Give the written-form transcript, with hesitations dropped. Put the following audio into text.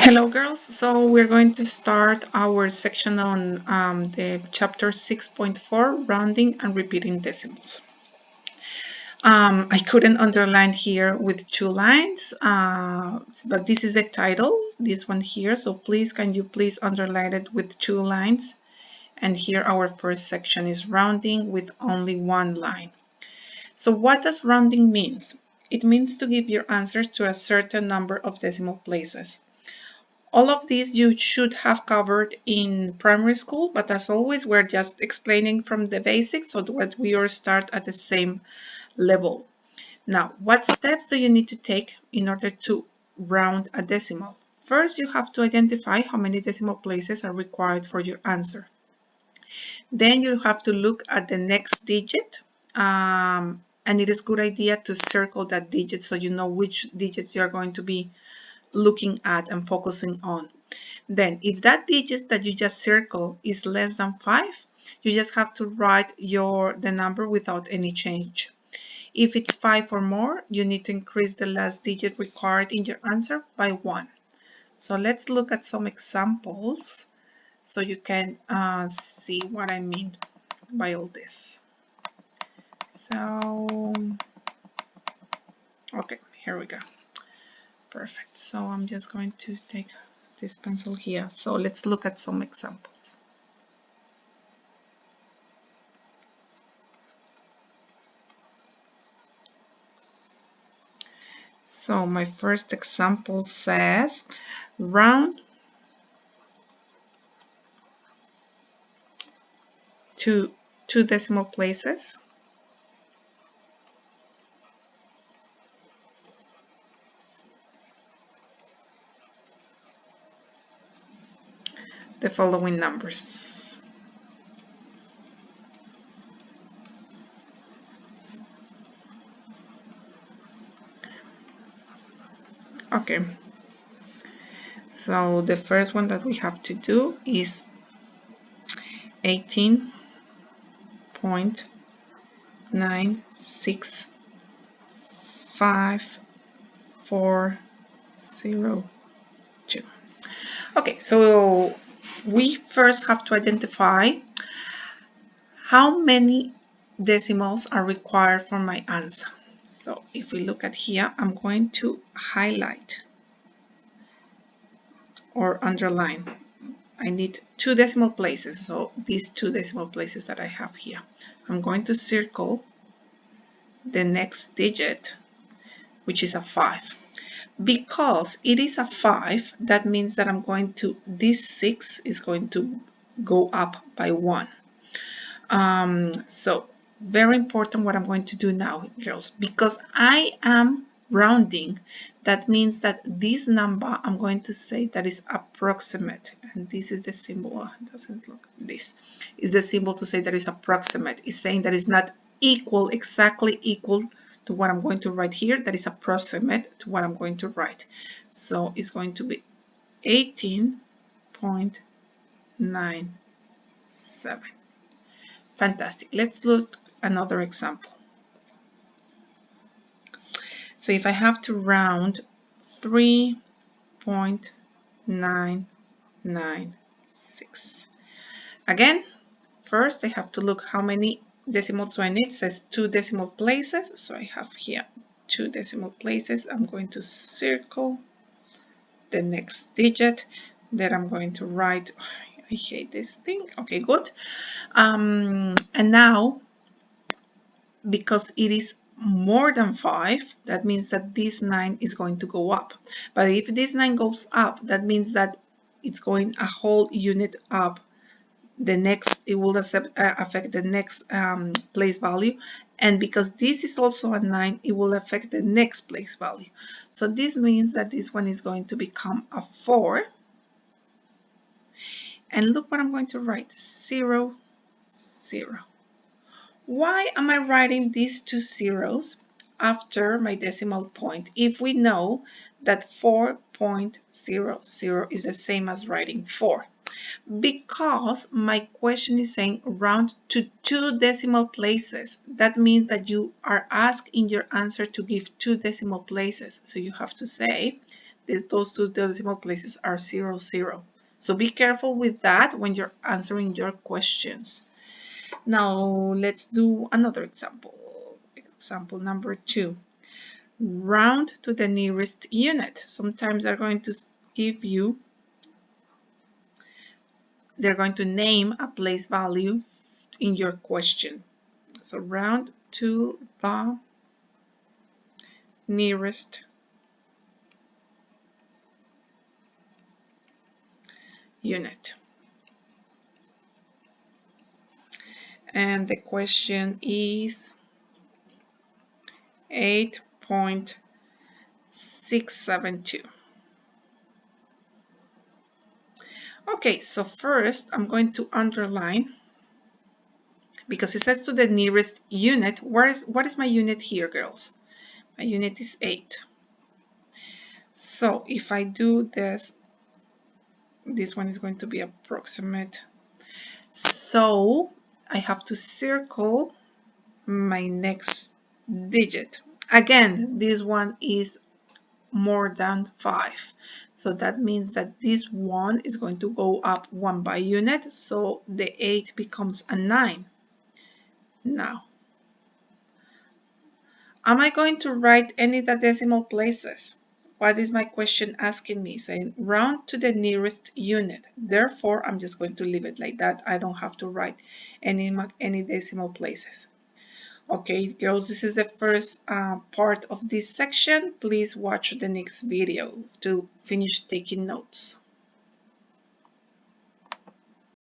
Hello girls, so we're going to start our section on the chapter 6.4, rounding and repeating decimals. I couldn't underline here with 2 lines, but this is the title, this one here, so can you please underline it with 2 lines? And here our first section is rounding with only 1 line. So what does rounding means? It means to give your answers to a certain number of decimal places. All of these you should have covered in primary school, but as always, we're just explaining from the basics so that we all start at the same level. Now, what steps do you need to take in order to round a decimal? First, you have to identify how many decimal places are required for your answer. Then you have to look at the next digit, and it is a good idea to circle that digit so you know which digit you are going to be looking at and focusing on. Then if that digit that you just circle is less than 5, you just have to write the number without any change. If it's 5 or more, you need to increase the last digit required in your answer by 1. So let's look at some examples so you can see what I mean by all this. So, okay, here we go. Perfect. So I'm just going to take this pencil here. So let's look at some examples. So my first example says round to 2 decimal places. The following numbers. Okay, so the first one that we have to do is 18.96540. Okay, so we first have to identify how many decimals are required for my answer. So if we look at here, I'm going to highlight or underline. I need 2 decimal places, so these 2 decimal places that I have here. I'm going to circle the next digit, which is a 5. Because it is a 5, that means that this 6 is going to go up by 1. So very important what I'm going to do now, girls, because I am rounding, that means that this number I'm going to say that is approximate, and this is the symbol. It doesn't look, this is the symbol to say that is approximate. It's saying that it's not exactly equal to what I'm going to write here, that is approximate to what I'm going to write. So it's going to be 18.97. Fantastic. Let's look another example. So if I have to round 3.996. Again, first I have to look how many decimals do I need. It says 2 decimal places. So I have here 2 decimal places. I'm going to circle the next digit. Then I'm going to write, I hate this thing. Okay, good. And now, because it is more than 5, that means that this 9 is going to go up. But if this 9 goes up, that means that it's going a whole unit up. It will affect the next place value. And because this is also a 9, it will affect the next place value. So this means that this one is going to become a 4. And look what I'm going to write, 0, 0. Why am I writing these 2 zeros after my decimal point if we know that 4.00 is the same as writing 4? Because my question is saying round to 2 decimal places. That means that you are asked in your answer to give 2 decimal places. So you have to say those two decimal places are 0, 0. So be careful with that when you're answering your questions. Now let's do another example. Example number 2. Round to the nearest unit. Sometimes they're going to give you, they're going to name a place value in your question. So round to the nearest unit. And the question is 8.672. Okay, so first I'm going to underline, because it says to the nearest unit. What is my unit here, girls? My unit is 8. So if I do this, this one is going to be approximate. So I have to circle my next digit. Again, this one is more than 5. So that means that this one is going to go up 1 by unit. So the 8 becomes a 9. Now, am I going to write any of the decimal places? What is my question asking me? Saying round to the nearest unit. Therefore, I'm just going to leave it like that. I don't have to write any decimal places. Okay, girls, this is the first part of this section. Please watch the next video to finish taking notes.